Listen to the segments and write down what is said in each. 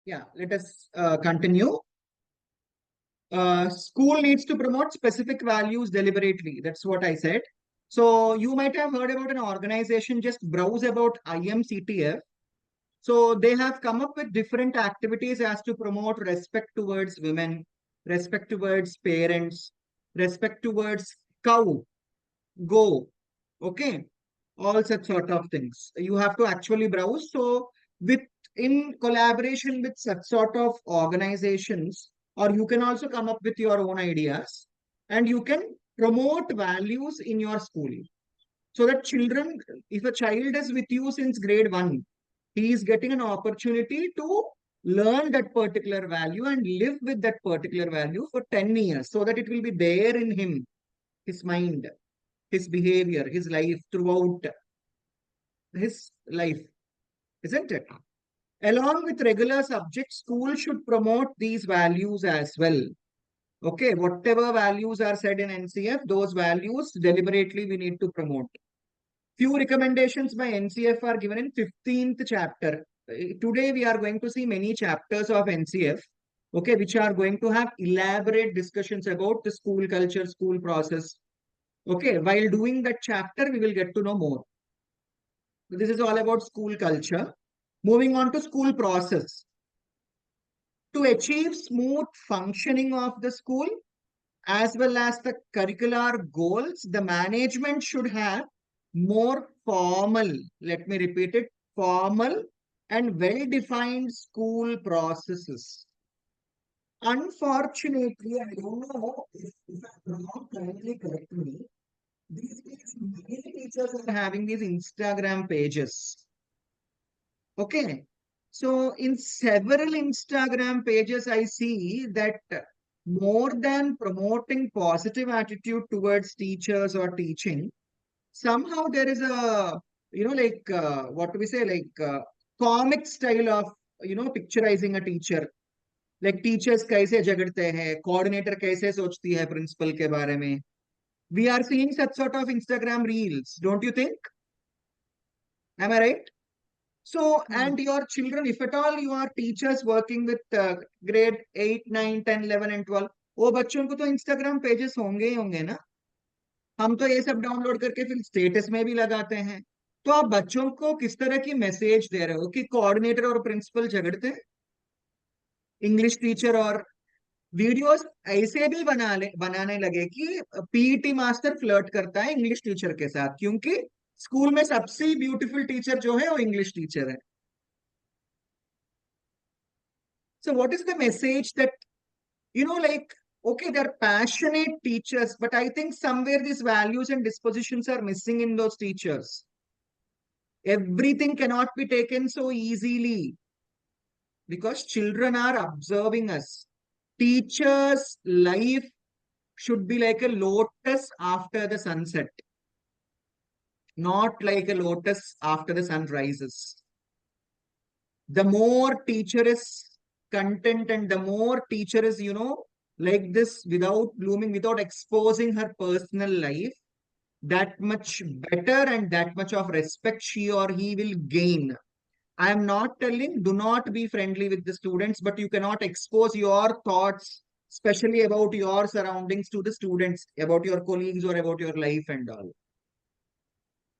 Yeah, let us continue. School needs to promote specific values deliberately. That's what I said. So you might have heard about an organization, just browse about IMCTF. So they have come up with different activities as to promote respect towards women, respect towards parents, respect towards cow, go, okay, all such sort of things. You have to actually browse. So with in collaboration with such sort of organizations, or you can also come up with your own ideas, and you can promote values in your school. So that children, if a child is with you since grade 1, he is getting an opportunity to learn that particular value and live with that particular value for 10 years, so that it will be there in him, his mind, his behavior, his life, throughout his life, isn't it? Along with regular subjects, school should promote these values as well. Okay, whatever values are said in NCF, those values deliberately we need to promote. Few recommendations by NCF are given in 15th chapter. Today we are going to see many chapters of NCF, okay, which are going to have elaborate discussions about the school culture, school process. Okay, while doing that chapter, we will get to know more. So this is all about school culture. Moving on to school process. To achieve smooth functioning of the school as well as the curricular goals, the management should have more formal, let me repeat it, formal and well-defined school processes. Unfortunately, I don't know if I'm wrong, kindly correct me. These days, many teachers are having these Instagram pages. Okay. So in several Instagram pages, I see that more than promoting positive attitude towards teachers or teaching, somehow there is a, what do we say, comic style of, picturizing a teacher. Like teachers कैसे झगड़ते हैं, coordinator कैसे सोचती है principal के बारे में. We are seeing such sort of Instagram reels, don't you think? Am I right? So, and your children, if at all you are teachers working with grade 8, 9, 10, 11 and 12, वो बच्चों को तो Instagram pages होंगे ही होंगे ना. हम तो ये सब डाउनलोड करके फिर स्टेटस में भी लगाते हैं. तो आप बच्चों को किस तरह की मैसेज दे रहे हो कि कोऑर्डिनेटर और प्रिंसिपल झगड़ते हैं, इंग्लिश टीचर और वीडियोस ऐसे भी बनाने लगे कि पीईटी मास्टर फ्लर्ट करता है इंग्लिश टीचर के साथ, क्योंकि स्कूल में सबसे ब्यूटीफुल टीचर जो है वो इंग्लिश टीचर है. So what is the message that, okay, they're passionate teachers, but I think somewhere these values and dispositions are missing in those teachers. Everything cannot be taken so easily because children are observing us. Teachers' life should be like a lotus after the sunset, not like a lotus after the sun rises. The more teacher is content and the more teacher is, like this, without blooming, without exposing her personal life, that much better and that much of respect she or he will gain. I am not telling do not be friendly with the students, but you cannot expose your thoughts, especially about your surroundings, to the students, about your colleagues or about your life and all.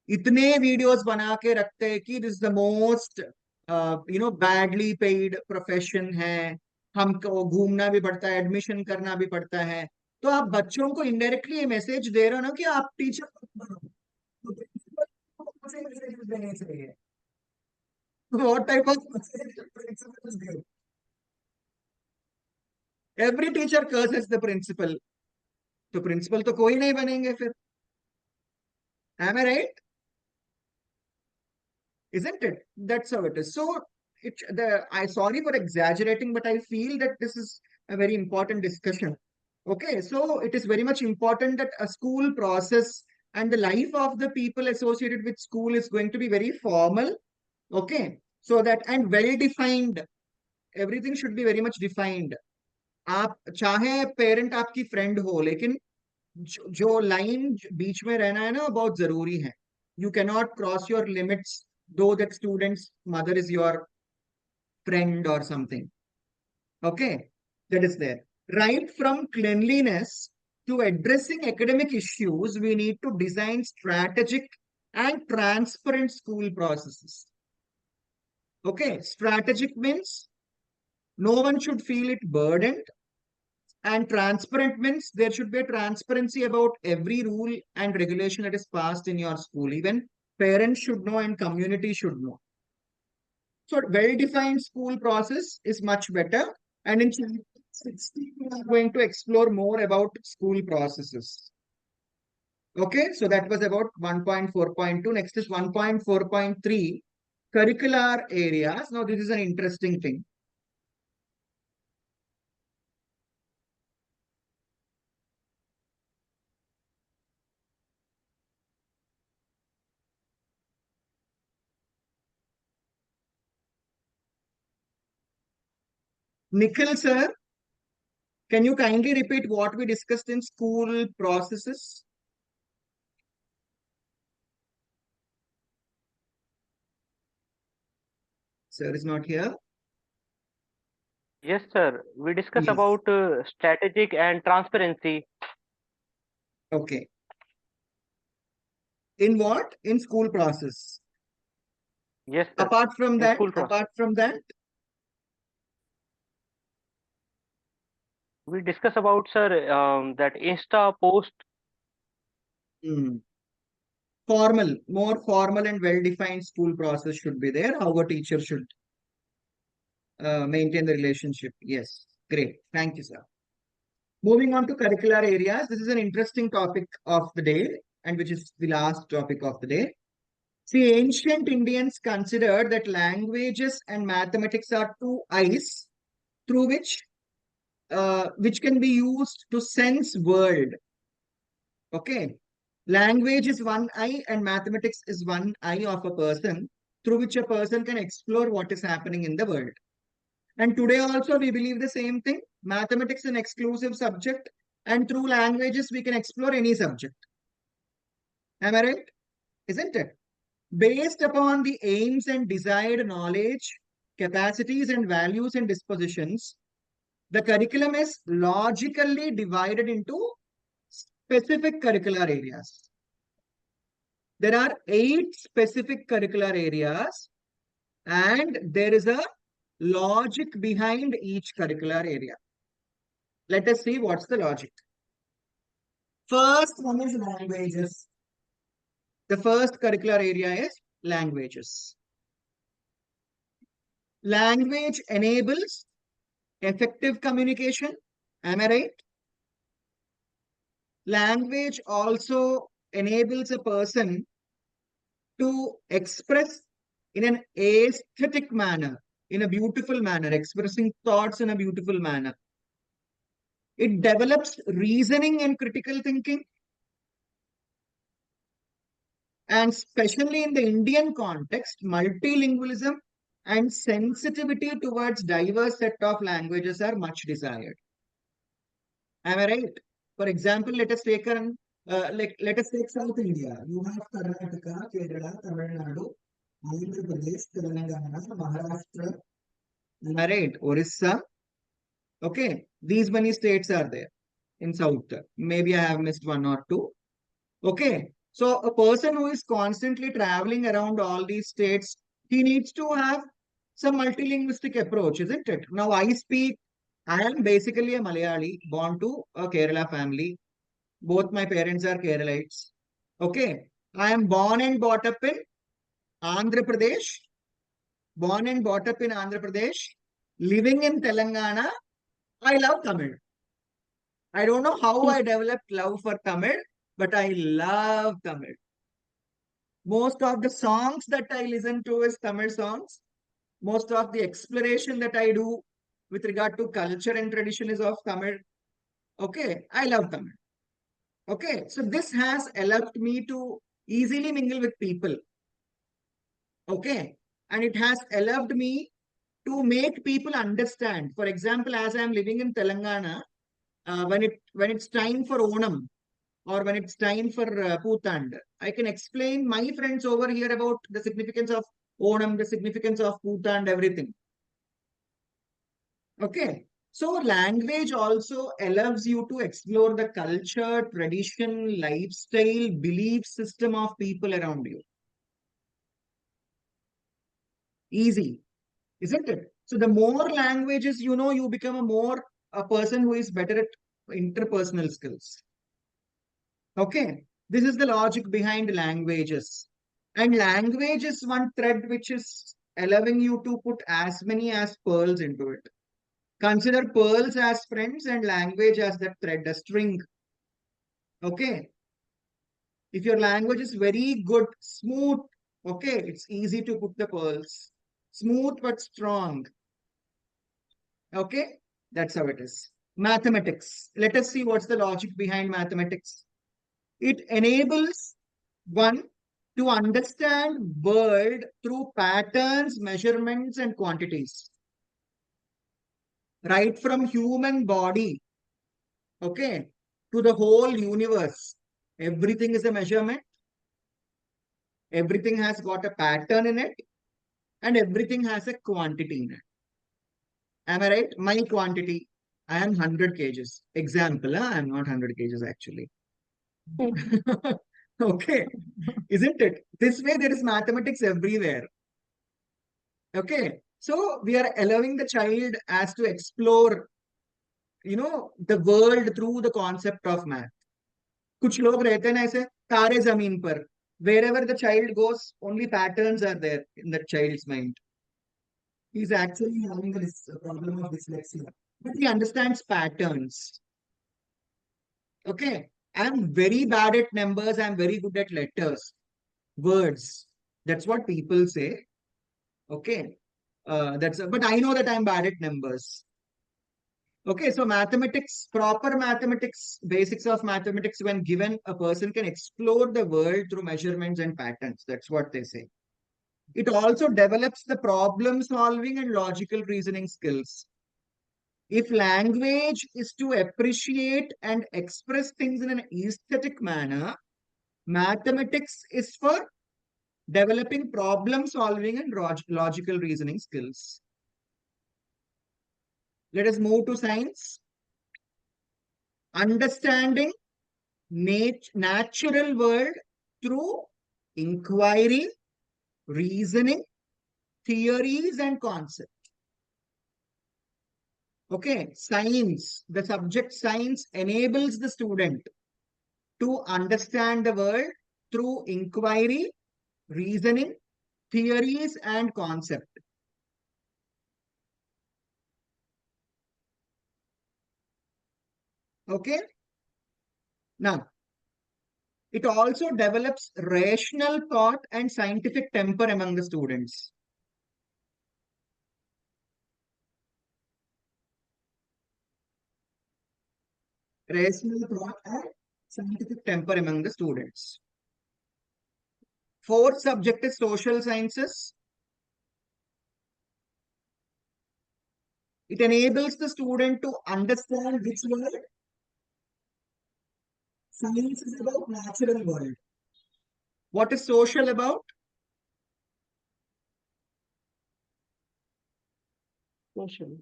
इतने videos बना के रखते हैं कि this the most badly paid profession है, हमको घूमना भी पड़ता है, एडमिशन करना भी पड़ता है. तो आप बच्चों को इनडायरेक्टली ये मैसेज दे रहे हो ना कि आप टीचर बनो. तो प्रिंसिपल को कौन से मैसेज देने चाहिए? What type of message principal is give? Every teacher curses the principal. तो प्रिंसिपल तो कोई नहीं बनेंगे फिर. Am I right? Isn't it? That's how it is. So I sorry for exaggerating, but I feel that this is a very important discussion. Okay, so it is very much important that a school process and the life of the people associated with school is going to be very formal. Okay, so that and well defined. Everything should be very much defined. आप चाहे parent आपकी friend हो, लेकिन जो line बीच में रहना है ना, बहुत जरूरी है. You cannot cross your limits, though that student's mother is your friend or something. Okay, that is there. Right from cleanliness to addressing academic issues, we need to design strategic and transparent school processes. Okay, strategic means no one should feel it burdened, and transparent means there should be a transparency about every rule and regulation that is passed in your school. Even parents should know and community should know. So well-defined school process is much better. And in chapter 16, we are going to explore more about school processes. Okay, so that was about 1.4.2. Next is 1.4.3, curricular areas. Now, this is an interesting thing. Nikhil, sir, can you kindly repeat what we discussed in school processes? Sir is not here. Yes, sir. We discuss Yes. about strategic and transparency. Okay. In what? In school process. Yes, sir. Apart from In that, school process, we discuss about, sir, that Insta post. hmm, more formal and well-defined school process should be there. How a teacher should maintain the relationship. Yes, great. Thank you, sir. Moving on to curricular areas. This is an interesting topic of the day, and which is the last topic of the day. See, ancient Indians considered that languages and mathematics are two eyes through which can be used to sense world. Okay. Language is one eye and mathematics is one eye of a person through which a person can explore what is happening in the world. And today also we believe the same thing. Mathematics is an exclusive subject, and through languages we can explore any subject. Am I right? Isn't it? Based upon the aims and desired knowledge, capacities and values and dispositions, the curriculum is logically divided into specific curricular areas. There are 8 specific curricular areas, and there is a logic behind each curricular area. Let us see what's the logic. First one is languages. The first curricular area is languages. Language enables effective communication. Am I right? Language also enables a person to express in an aesthetic manner, in a beautiful manner, expressing thoughts in a beautiful manner. It develops reasoning and critical thinking. And especially in the Indian context, multilingualism and sensitivity towards diverse set of languages are much desired. Am I right? For example, let us take let us take South India. You have Karnataka, Kerala, Tamil Nadu, Andhra Pradesh, Telangana, Maharashtra. Am I right? Orissa. Okay, these many states are there in South. Maybe I have missed one or two. Okay, so a person who is constantly traveling around all these states, he needs to have some multilinguistic approach, isn't it? Now, I am basically a Malayali, born to a Kerala family. Both my parents are Keralites. Okay, I am born and brought up in Andhra Pradesh, born and brought up in Andhra Pradesh, living in Telangana. I love Tamil. I don't know how I developed love for Tamil, but I love Tamil. Most of the songs that I listen to is Tamil songs. Most of the exploration that I do with regard to culture and tradition is of Tamil. Okay, I love Tamil. Okay, so this has allowed me to easily mingle with people. Okay, and it has allowed me to make people understand. For example, as I am living in Telangana, when it's time for Onam, or when it's time for Poothand, I can explain my friends over here about the significance of Onam, the significance of Poothand, everything. Okay. So language also allows you to explore the culture, tradition, lifestyle, belief system of people around you. Easy, isn't it? So the more languages you know, you become a person who is better at interpersonal skills. Okay. This is the logic behind languages. And language is one thread which is allowing you to put as many as pearls into it. Consider pearls as friends and language as that thread, a string. Okay. If your language is very good, smooth, okay, it's easy to put the pearls. Smooth but strong. Okay. That's how it is. Mathematics. Let us see what's the logic behind mathematics. It enables one to understand world through patterns, measurements, and quantities. Right from human body, okay, to the whole universe. Everything is a measurement. Everything has got a pattern in it, and everything has a quantity in it. Am I right? My quantity, I am 100 kgs. Example, I am not 100 kgs actually. Okay, isn't it? This way, there is mathematics everywhere. Okay, so we are allowing the child as to explore, the world through the concept of math. कुछ लोग रहते हैं ना ऐसे तारे जमीन पर. Wherever the child goes, only patterns are there in the child's mind. He's actually having a problem of dyslexia, but he understands patterns. Okay, I'm very bad at numbers. I'm very good at letters, words. That's what people say. Okay, but I know that I'm bad at numbers. Okay, so mathematics, proper mathematics, basics of mathematics, when given, a person can explore the world through measurements and patterns. That's what they say. It also develops the problem solving and logical reasoning skills. If language is to appreciate and express things in an aesthetic manner, mathematics is for developing problem solving and logical reasoning skills. Let us move to science. Understanding natural world through inquiry, reasoning, theories, and concepts. Okay, science, the subject science enables the student to understand the world through inquiry, reasoning, theories, and concept. Okay, now it also develops rational thought and scientific temper among the students. Rational thought and scientific temper among the students. Fourth subject is social sciences. It enables the student to understand which world. Science is about natural world. What is social about? Social.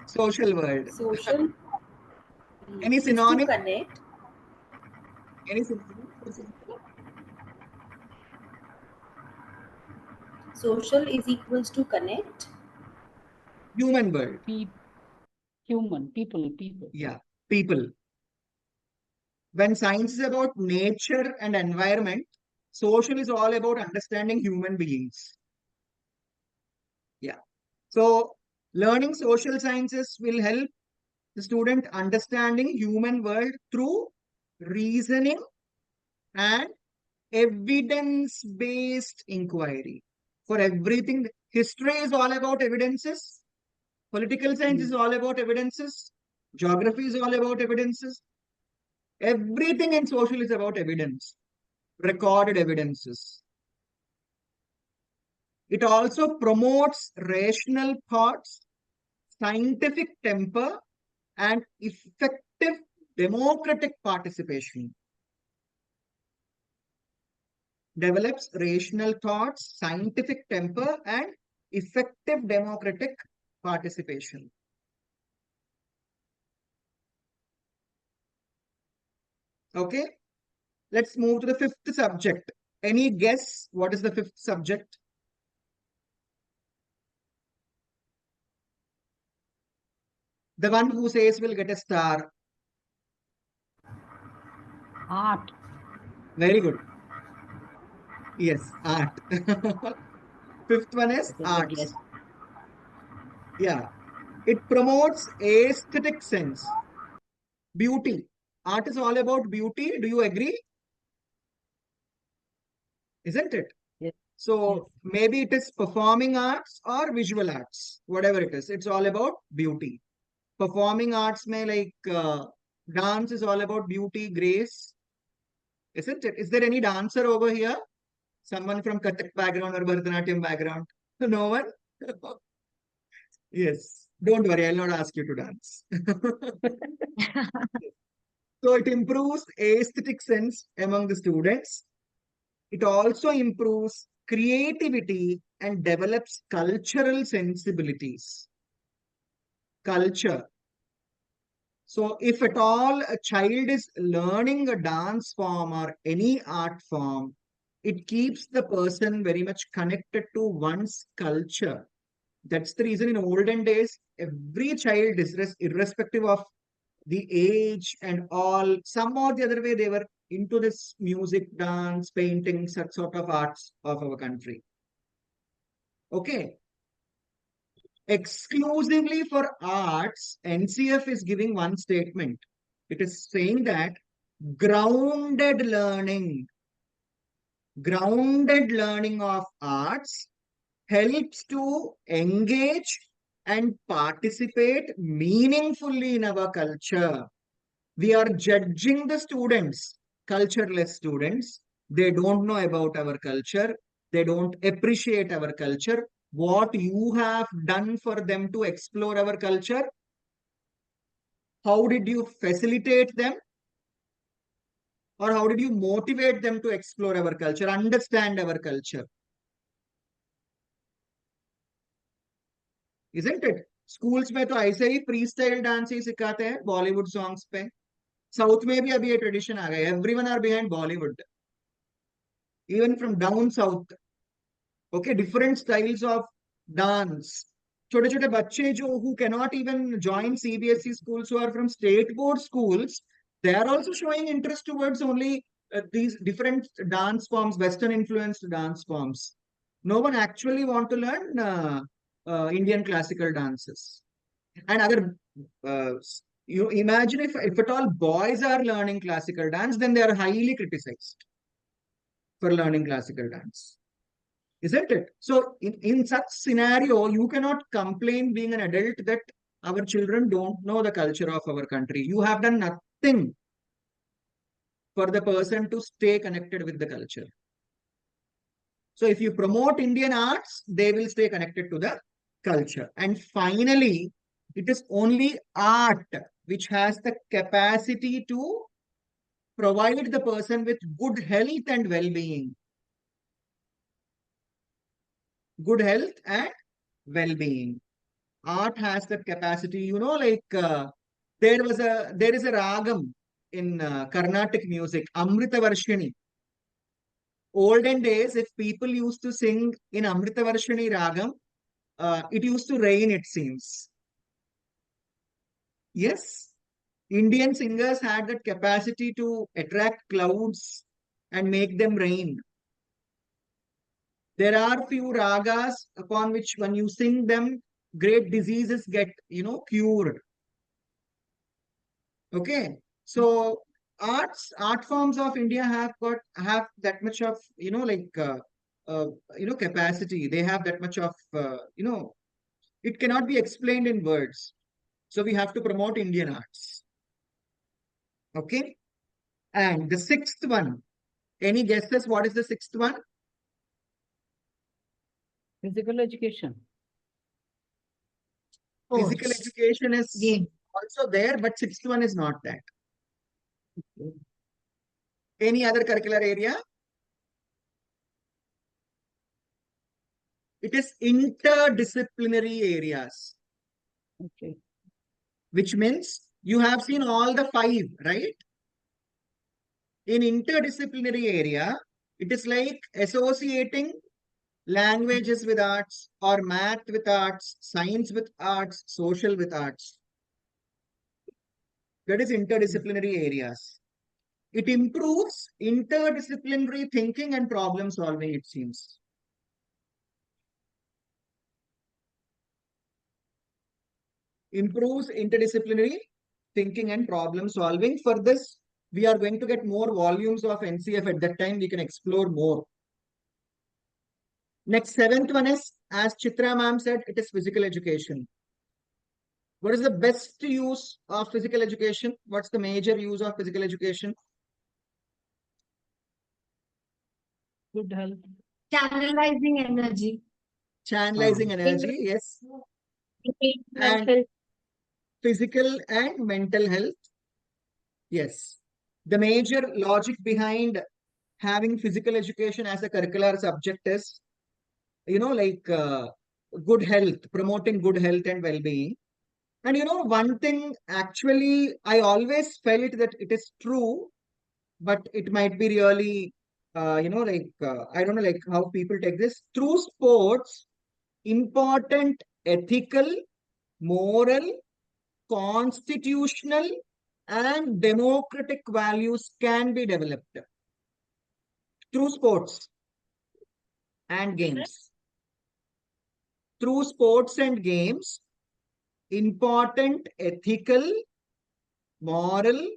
Social world. Social Any is to synonym? connect. Any synonym? Social is equals to connect. Human world. Human, people. Yeah, people. When science is about nature and environment, social is all about understanding human beings. Yeah. So learning social sciences will help the student understanding human world through reasoning and evidence-based inquiry. For everything, history is all about evidences. Political science is all about evidences. Geography is all about evidences. Everything in social is about evidence, recorded evidences. It also promotes rational thoughts, scientific temper, and effective democratic participation. Develops rational thoughts, scientific temper, and effective democratic participation. Okay, let's move to the fifth subject. Any guess what is the fifth subject? The one who says will get a star. Art. Very good. Yes, art. Fifth one is That is the arts. guess. Yeah. It promotes aesthetic sense, beauty. Art is all about beauty. Do you agree? Isn't it? Yes. So maybe it is performing arts or visual arts, whatever it is. It's all about beauty. Performing arts may like dance is all about beauty, grace, isn't it? Is there any dancer over here? Someone from Kathak background or Bharatanatyam background? No one? Yes. Don't worry, I'll not ask you to dance. So it improves aesthetic sense among the students. It also improves creativity and develops cultural sensibilities. Culture. So if at all a child is learning a dance form or any art form, it keeps the person very much connected to one's culture. That's the reason in olden days, every child, irrespective of the age and all, some or the other way, they were into this music, dance, painting, such sort of arts of our country. Okay. Exclusively for arts, NCF is giving one statement. It is saying that grounded learning of arts helps to engage and participate meaningfully in our culture. We are judging the students, cultureless students. They don't know about our culture. They don't appreciate our culture. What you have done for them to explore our culture? How did you facilitate them? Or how did you motivate them to explore our culture, understand our culture? Isn't it? Schools में तो ऐसे ही free style dance ही सिखाते हैं Bollywood songs पे. South में भी अभी ये ट्रेडिशन आ गया. Everyone are behind Bollywood, even from down south. Okay, different styles of dance. छोटे छोटे बच्चे जो who cannot even join CBSE schools, who are from state board schools, they are also showing interest towards only these different dance forms, Western influenced dance forms. No one actually want to learn Indian classical dances. And other, you imagine if at all boys are learning classical dance, then they are highly criticized for learning classical dance. Isn't it? So in such scenario, you cannot complain being an adult that our children don't know the culture of our country. You have done nothing for the person to stay connected with the culture. So if you promote Indian arts, they will stay connected to the culture. And finally, it is only art which has the capacity to provide the person with good health and well-being. Good health and well-being. Art has that capacity, like there is a ragam in Carnatic music, Amritavarshini. Olden days, if people used to sing in Amritavarshini ragam, it used to rain, it seems. Yes, Indian singers had that capacity to attract clouds and make them rain. There are few ragas upon which when you sing them, great diseases get, cured. Okay. So art forms of India have that much of, capacity. They have that much of, it cannot be explained in words. So we have to promote Indian arts. Okay. And the sixth one, any guesses what is the sixth one? Physical education. Physical education is Game. also there, but sixth one is not that. Any other curricular area? It is interdisciplinary areas. Okay. which means you have seen all the 5, right? In interdisciplinary area, it is like associating languages with arts or math with arts, science with arts, social with arts. That is interdisciplinary areas. It improves interdisciplinary thinking and problem solving, it seems. Improves interdisciplinary thinking and problem solving. For this, we are going to get more volumes of NCF. At that time, we can explore more. Next, 7th one is, as Chitra ma'am said, it is physical education. What is the best use of physical education? What's the major use of physical education? Good health. Channelizing energy. Channelizing energy, yes. And Mental. physical and mental health. Yes. The major logic behind having physical education as a curricular subject is, like good health, promoting good health and well-being. And one thing actually, I always felt that it is true, but it might be really, I don't know, like how people take this. Through sports, important ethical, moral, constitutional, and democratic values can be developed through sports and games. Through sports and games, important ethical, moral,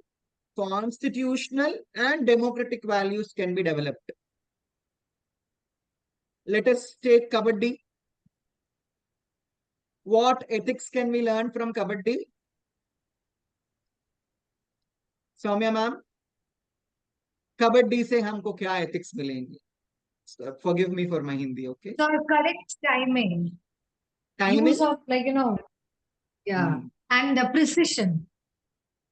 constitutional, and democratic values can be developed. Let us take Kabaddi. What ethics can we learn from Kabaddi? Soumya ma'am, Kabaddi se humko kya ethics milenge? Forgive me for my Hindi, okay? So correct timing. Timing? Use of yeah. And the precision.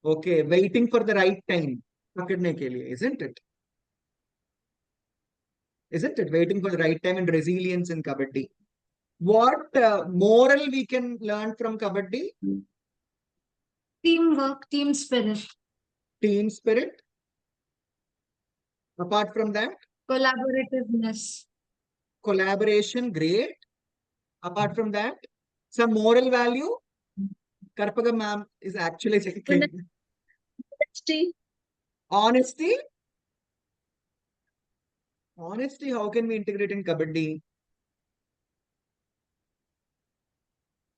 Okay, waiting for the right time. Pakadne ke liye, isn't it? Isn't it? Waiting for the right time and resilience in Kabaddi. What moral we can learn from Kabaddi? Teamwork, team spirit. Team spirit. Apart from that? Collaborativeness. Collaboration, great. Apart from that, some moral value. Karpagam ma'am is actually checking. Honesty. Honesty. Honesty, how can we integrate in Kabaddi?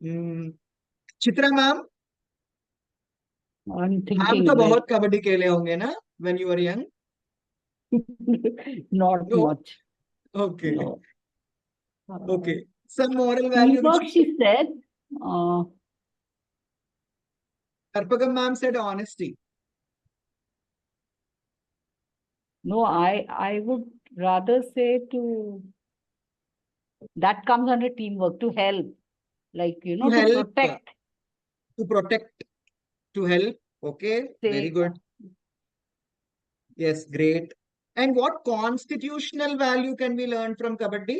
Chitra ma'am, I'm आप thinking तो like बहुत कबड्डी खेले होंगे ना when you were young? not No. much. Okay. No. Okay. Some moral value. Teamwork, Which she said. Karpagam ma'am said honesty. No, I would rather say that comes under teamwork, to help, like, To to help. protect. To protect. To help. Okay. Very Say, good. Yes, great. And what constitutional value can we learn from Kabaddi?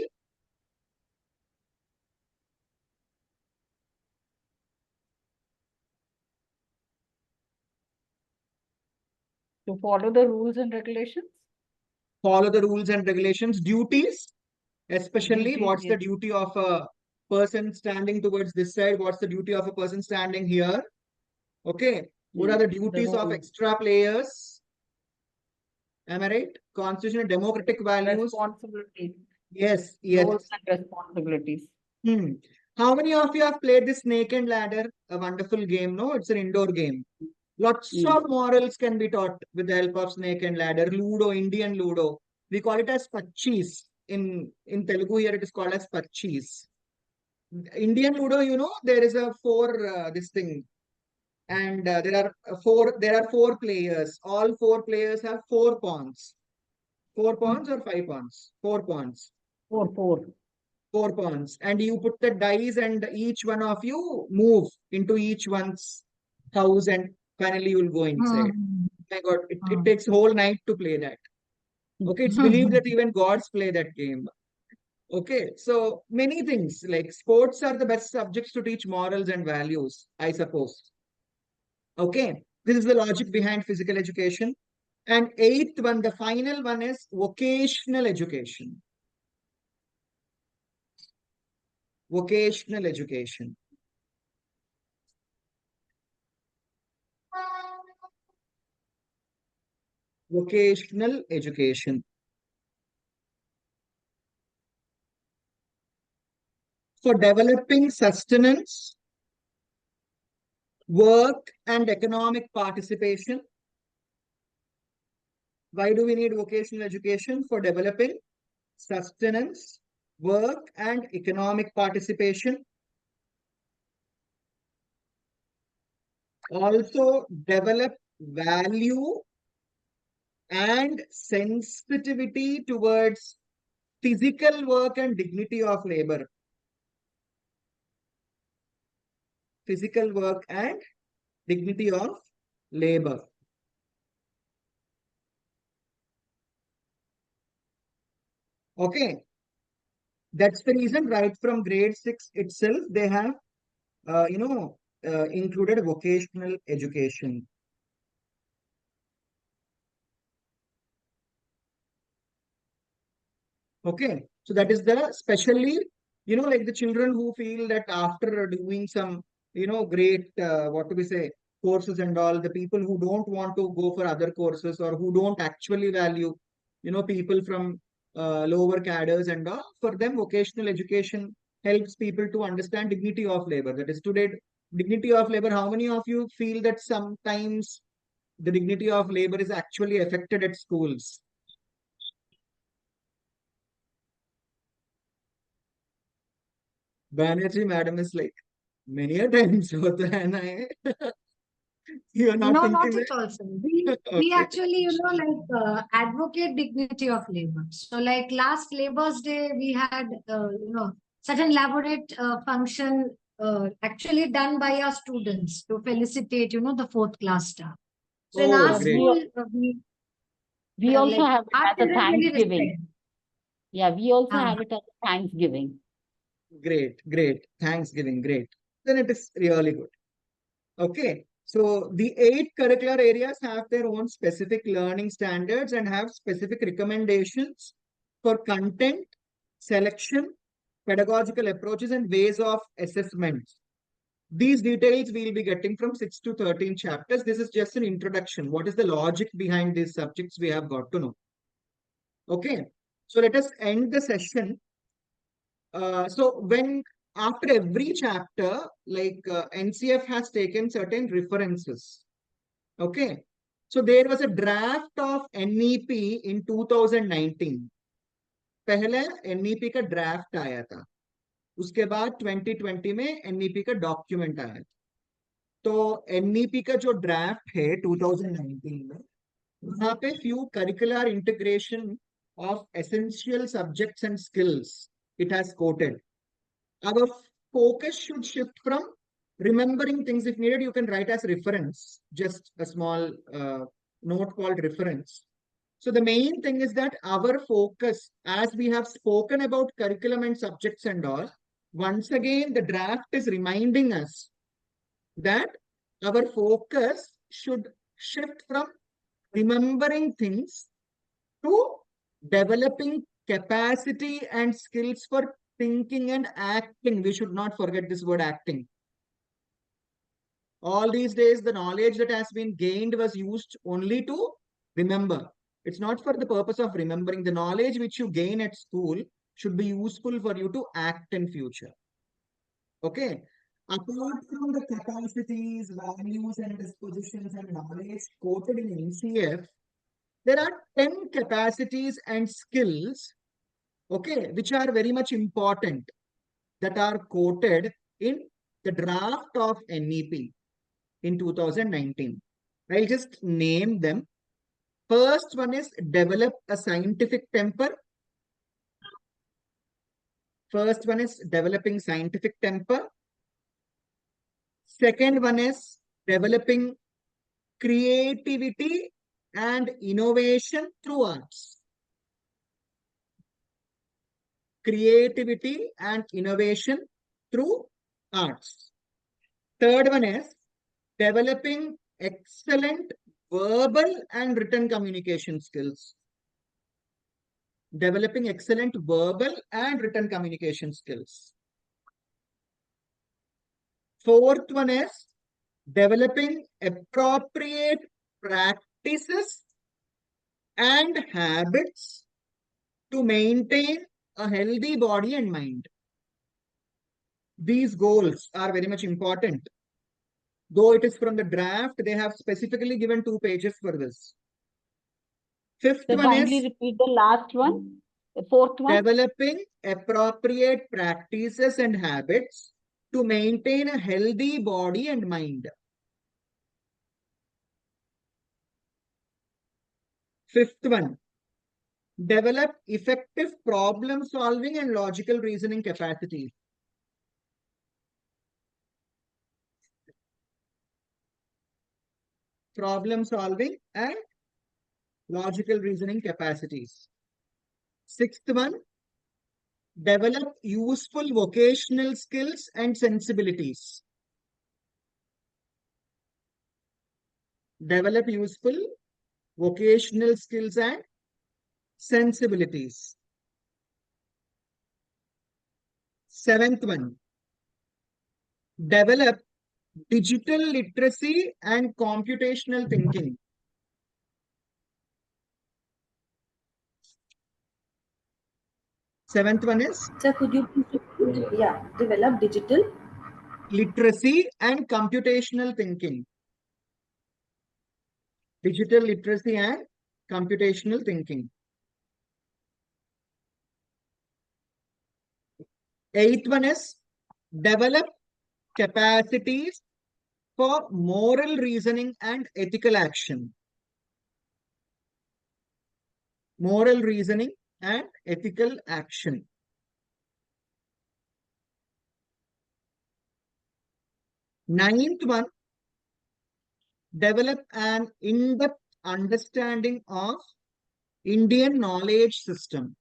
to follow the rules and regulations. Follow the rules and regulations. Duties. Especially Duties, what's the yes. duty of a person standing towards this side? What's the duty of a person standing here? Okay. What are the duties of role. extra players? Am I right? Constitution and democratic values. Responsibilities. Yes, yes. Roles and responsibilities. How many of you have played this Snake and Ladder? A wonderful game, no? It's an indoor game. Lots of morals can be taught with the help of Snake and Ladder. Ludo, Indian Ludo. We call it as Pachis. In Telugu here, it is called as Pachis. Indian Ludo, there is a this thing. And there are four players. All 4 players have 4 pawns. 4 pawns or 5 pawns? 4 pawns. 4. 4 pawns. And you put the dice and each one of you move into each one's house and finally you will go inside. My God, it takes whole night to play that. Okay, it's believed that even gods play that game. Okay, so many things like sports are the best subjects to teach morals and values, I suppose. Okay, this is the logic behind physical education. And eighth one, the final one is vocational education. Vocational education. Vocational education. For developing sustenance, work, and economic participation. Why do we need vocational education? For developing sustenance, work, and economic participation. Also develop value and sensitivity towards physical work and dignity of labor. Physical work and dignity of labor. Okay. That's the reason right from grade 6 itself, they have, included vocational education. Okay. So that is the specially, like the children who feel that after doing some, great, what do we say, courses and all, the people who don't want to go for other courses or who don't actually value, people from lower cadres and all, for them, vocational education helps people to understand dignity of labor. That is today, dignity of labor. How many of you feel that sometimes the dignity of labor is actually affected at schools? Banerjee madam is like, many a times hota hai na ye. You are not No, thinking not that? at all, sir. We Okay. actually, advocate dignity of labor. So, like last Labor's Day, we had, such an elaborate function actually done by our students to felicitate, the fourth class staff. So, in our Oh, Yeah, great. school, we also like have it our as a children really Thanksgiving. respect. Yeah, we also Ah. have it as a Thanksgiving. Great, great. Thanksgiving, great. Then it is really good. Okay. So the 8 curricular areas have their own specific learning standards and have specific recommendations for content, selection, pedagogical approaches, and ways of assessment. These details we'll be getting from 6 to 13 chapters. This is just an introduction. What is the logic behind these subjects we have got to know. Okay. So let us end the session. So when after every chapter, like NCF has taken certain references. Okay. So there was a draft of NEP in 2019. पहले NEP का draft आया था. उसके बाद 2020 में NEP का document आया था. तो NEP का जो draft है 2019 में, वहाँ पे few curricular integration of essential subjects and skills it has quoted. Our focus should shift from remembering things. If needed, you can write as reference, just a small note called reference. So the main thing is that our focus, as we have spoken about curriculum and subjects and all, once again, the draft is reminding us that our focus should shift from remembering things to developing capacity and skills for thinking and acting. We should not forget this word acting. All these days, the knowledge that has been gained was used only to remember. It's not for the purpose of remembering. The knowledge which you gain at school should be useful for you to act in future. Okay. Apart from the capacities, values, and dispositions and knowledge quoted in NCF, there are 10 capacities and skills, okay, which are very much important, that are quoted in the draft of NEP in 2019. I'll just name them. First one is develop a scientific temper. First one is developing scientific temper. Second one is developing creativity and innovation through arts. creativity and innovation through arts. Third one is developing excellent verbal and written communication skills. Developing excellent verbal and written communication skills. Fourth one is developing appropriate practices and habits to maintain a healthy body and mind. These goals are very much important. Though it is from the draft, they have specifically given 2 pages for this. Fifth So one kindly is repeat the last one, the fourth one. developing appropriate practices and habits to maintain a healthy body and mind. Fifth one, develop effective problem solving and logical reasoning capacities. Problem solving and logical reasoning capacities. Sixth one, develop useful vocational skills and sensibilities. Develop useful vocational skills and sensibilities. Seventh one, develop digital literacy and computational thinking. Seventh one is Sir, could you please repeat? Yeah, develop digital literacy and computational thinking. Digital literacy and computational thinking. Eighth one is develop capacities for moral reasoning and ethical action. Moral reasoning and ethical action. Ninth one, develop an in-depth understanding of Indian knowledge system.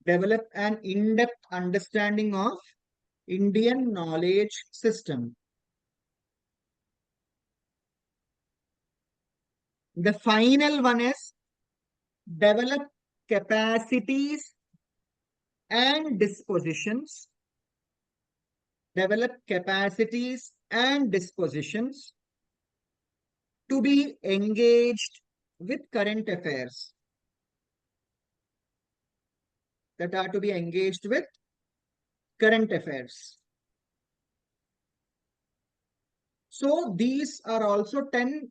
Develop an in-depth understanding of Indian knowledge system. The final one is develop capacities and dispositions. Develop capacities and dispositions to be engaged with current affairs. That are to be engaged with current affairs. So these are also 10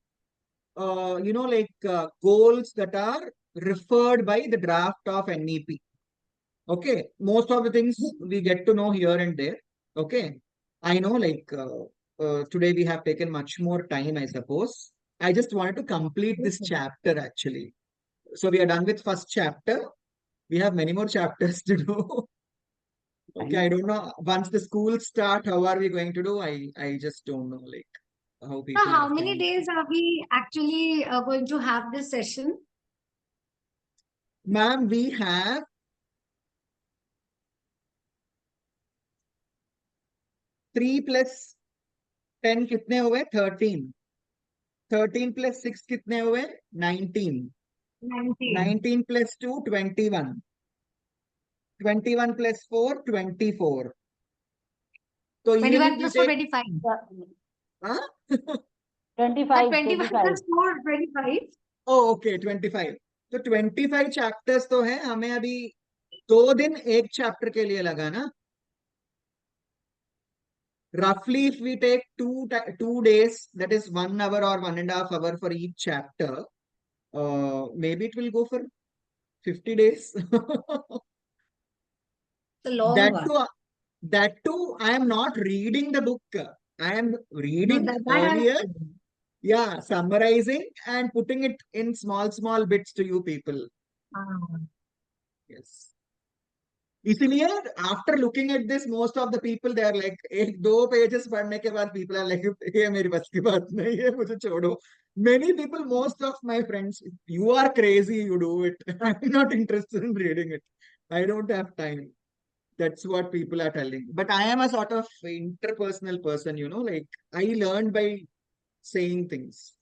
goals that are referred by the draft of NEP. Okay, most of the things we get to know here and there. Okay, I know today we have taken much more time, I suppose. I just wanted to complete this chapter actually. So we are done with first chapter. We have many more chapters to do. Okay, I don't know. Once the schools start, how are we going to do? I just don't know how people. So how are many saying. days are we actually going to have this session? Ma'am, we have 3 plus 10 कितने हुए? 13. 13 plus 6 कितने हुए? 19. 19. 19 plus 2, 21. 21 plus 4, 24. So even 21 if you plus 4, take, 25. huh? 25, 25 plus 4, 25. Oh, okay, 25. तो 25 chapters तो है, हमें अभी 2 दिन एक chapter के लिए लगा ना. Roughly, if we take 2 days, that is 1 hour or 1.5 hours for each chapter, maybe it will go for 50 days. The long That one. too, that too, I am not reading the book. I am reading that earlier, yeah, summarizing and putting it in small bits to you people. Ah. Yes. इसलिए after looking at this, most of the people they are like, एक दो pages पढ़ने के बाद people are like, ये मेरी बस की बात नहीं है, मुझे छोड़ो. Many people, most of my friends, you are crazy, you do it. I'm not interested in reading it. I don't have time. That's what people are telling. But I am a sort of interpersonal person, you know, like I learned by saying things.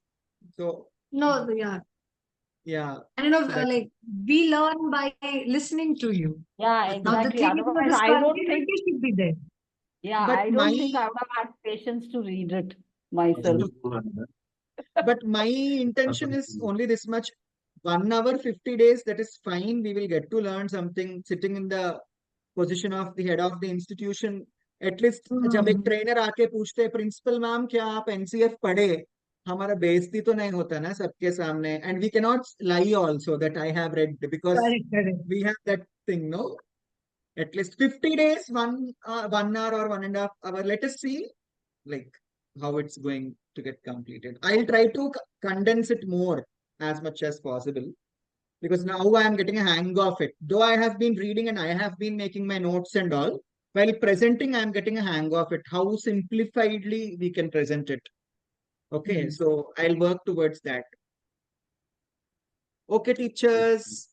So No, yeah. yeah, And you know, that's like we learn by listening to you. Yeah, Now the exactly. thing is, Otherwise, this I don't think, continuity should be there. yeah, But I don't my- think I would have had patience to read it myself. but my intention is only this much. 1 hour, 50 days, that is fine. We will get to learn something sitting in the position of the head of the institution. At least जब एक trainer आके पूछते principal ma'am क्या आप NCF पढ़े, हमारा बेइज्जती तो नहीं होता ना सबके सामने. And we can not lie also that I have read because Correct. we have that thing, no? At least 50 days, 1 hour or 1.5 hour. Let us see like how it's going to get completed. I'll try to condense it more as much as possible because now I am getting a hang of it. Though I have been reading and I have been making my notes and all, while presenting, I am getting a hang of it, how simplifiedly we can present it. Okay, so I'll work towards that. Okay, teachers.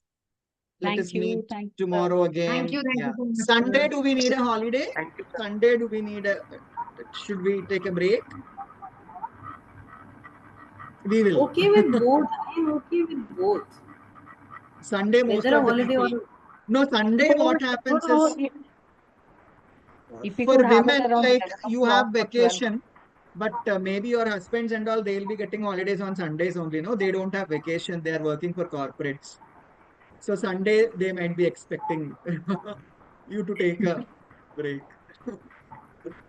Let us meet Thank you. tomorrow again. Thank you Yeah. so much. Sunday, do we need a holiday? Thank you, sir. Sunday, do we need a? Should we take a break? We will. Okay with both. I am okay with both. Sunday, most Whether a of the holiday people. or No, Sunday, what happens is If we for could have it women, around like 11 you have o'clock or 12. vacation, but maybe your husbands and all, they'll be getting holidays on Sundays only. No, they don't have vacation. They are working for corporates. So Sunday, they might be expecting you to take a break.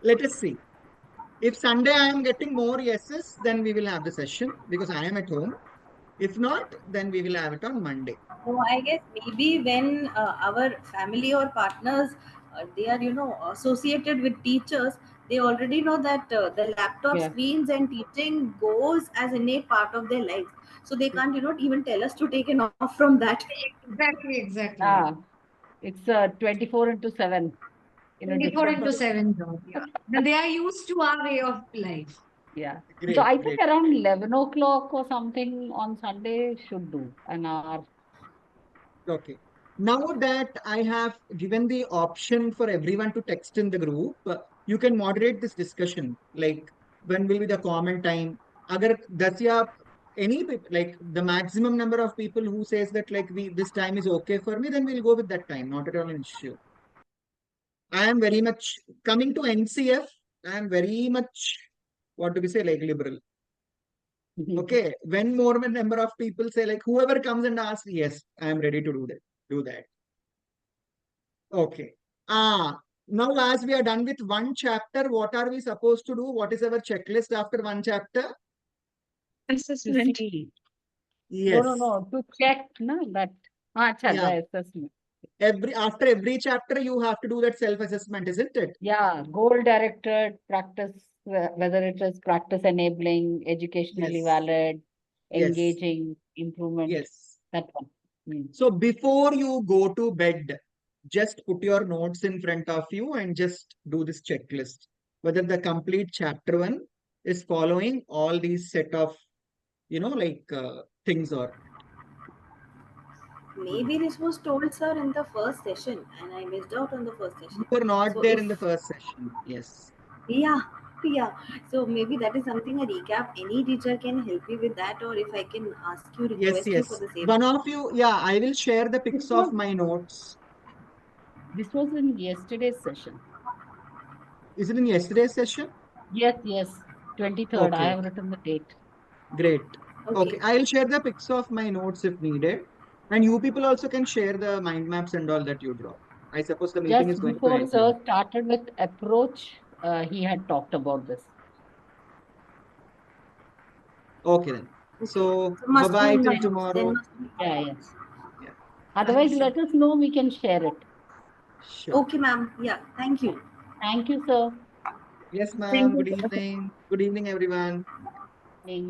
Let us see. If Sunday I am getting more yeses, then we will have the session because I am at home. If not, then we will have it on Monday. So I guess maybe when our family or partners they are associated with teachers, they already know that the laptop Yeah. screens and teaching goes as innate part of their lives. So they can't even tell us to take an off from that. Exactly. Ah, it's 24 into 7 in a 24 different. into 7 job. Yeah. And they are used to our way of life. Yeah. Great, So I great. think around 11 o'clock or something on Sunday should do an hour. Okay. Now that I have given the option for everyone to text in the group, you can moderate this discussion. Like when will be the comment time? Agar 10 ya any like the maximum number of people who says that like this time is okay for me, then we'll go with that time. Not at all an issue. I am very much coming to NCF. I am very much what do we say like liberal. Okay, when more number of people say like whoever comes and asks, yes, I am ready to do that. Okay. Now as we are done with one chapter, what are we supposed to do? What is our checklist after one chapter? To Assessment. see. Yes. No. To check, no, that. Acha, Yeah. the assessment. After every chapter, you have to do that self-assessment, isn't it? Yeah, goal-directed practice, whether it is practice enabling, educationally Yes. valid, Yes. engaging, improvement, Yes. that one. So before you go to bed, just put your notes in front of you and just do this checklist. Whether the complete chapter 1 is following all these set of, things or. Maybe this was told, sir, in the first session, and I missed out on the first session. You were not So there if- in the first session. Yes. Yeah. So maybe that is something a recap. Any teacher can help me with that, or if I can ask you, request you for Yes. the same. One of you, I will share the pics of my notes. This was in yesterday's session. Is it in yesterday's session? Yes, 23rd. I Okay. have written the date. Great. Okay. Okay, I'll share the pics of my notes if needed. And you people also can share the mind maps and all that you draw. I suppose the meeting is Just going to before end. sir started with approach, he had talked about this. Okay then. So must bye-bye be in till the notes. Then tomorrow. must be- Yeah. Yeah. Otherwise, Thanks, let us know. We can share it. Sure. Okay, ma'am. Yeah. Thank you. Thank you, sir. Yes, Thank ma'am. you, Good sir. evening. Good evening, everyone. Bye.